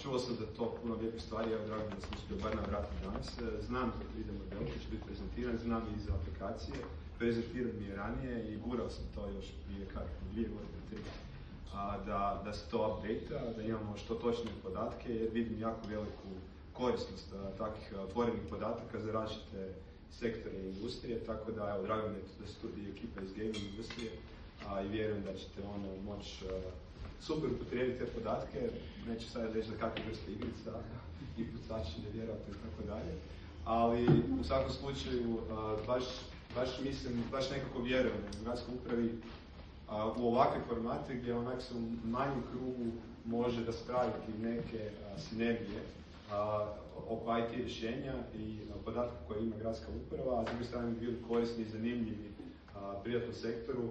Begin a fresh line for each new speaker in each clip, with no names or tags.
čuo sam da to puno lijepih stvari, evo drago da sam uspio bar navratiti danas. Znam da 3D model koji će biti prezentiran, znam i za aplikacije, prezentiran mi je ranije i gurao sam to još prije 2 godine, 3, da se to update-a, da imamo što točnije podatke jer vidim jako veliku korisnost takvih otvorenih podataka za različite sektore i industrije, tako da evo drago mi je da su tu i ekipa iz gaming industrije i vjerujem da ćete moći super upotrijebiti te podatke, neću sad reći za kakve vrste igrica i pucačine vjerojatno i tako dalje, ali u svakom slučaju baš nekako vjerujem u gradskoj upravi u ovakve formate gdje onak se u manjem krugu može raspraviti neke sinergije oko IT rješenja i podatka koje ima gradska uprava, a s druge strane bi bili korisni i zanimljivi privatnom sektoru,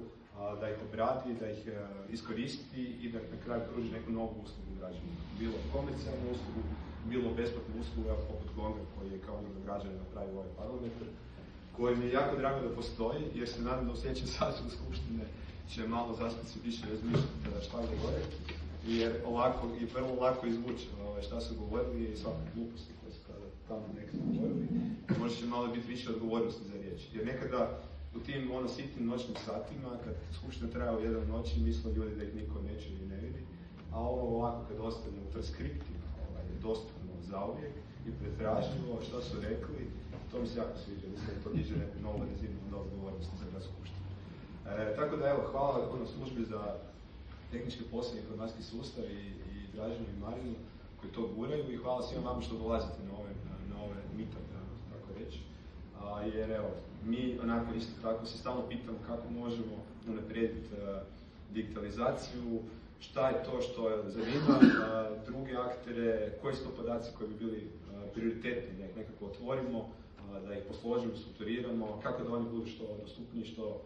da ih obradi, da ih iskoristi i da na kraju pruži neku novu uslugu građanima. Bilo komercijalnu uslugu, bilo besplatnu uslugu, poput Gonga koji je kao udruga građana napravio ovaj parlametar, koji mi je jako drago da postoji, jer se nadam da u sljedećem sazivu skupštine će malo zastupnici više razmišljati šta govore, jer je vrlo lako izvući šta su govorili i svake gluposti koje su tamo nekada govorili, možda će malo biti više odgovornosti za riječ. Jer nekada u tim sitnim noćnim satima, kad skupština traja u 1 noći, misle ljudi da ih niko ne čuje i ne vidi, a ovo ovako kad ostane u transkriptima, dostupno zauvijek i pretražljivo šta su rekli, to mi se jako sviđa, mislim da to diže neku novu razinu odgovornosti za gradsku skupštinu. Tako da evo, hvala službi za tehničke poslove i informacijski sustav i Draženu i Marinu koji to guraju i hvala svima vama što dolazite na ove meetupe, tako reći. Jer evo, mi onako isto tako se stalno pitamo kako možemo unaprijediti digitalizaciju, šta je to što zanima druge aktere, koji su to podaci koji bi bili prioritetni, da ih nekako otvorimo, da ih posložimo, strukturiramo, kako da oni budu što dostupniji, što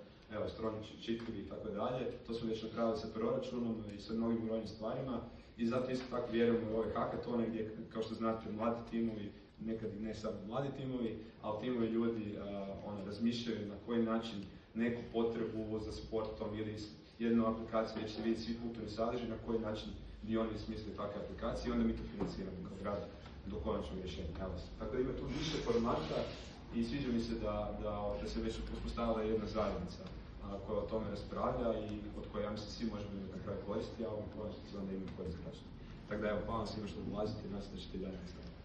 strojno čitljivi i tako dalje. To smo već napravili sa proračunom i sa mnogim brojnim stvarima i zato isto tako vjerujemo u ove hackatone gdje, kao što znate, mladi timovi, nekad i ne samo mladi timovi, ali timovi ljudi razmišljaju na koji način neku potrebu za sportom ili jednu aplikaciju gdje ćete vidjeti svi kulturni sadržaj, na koji način bi oni smislili takve aplikacije i onda mi to financiramo kao grad do konačnog rješenja. Tako da ima tu više formata i sviđa mi se da se već uspostavila jedna zajednica koja o tome raspravlja i od koje ja mislim svi možemo imati na kraju koristi, a u konačnici onda imaju korist građana. Tako da evo, hvala svima što dolazite i nadam se da ćete i dalje nastaviti.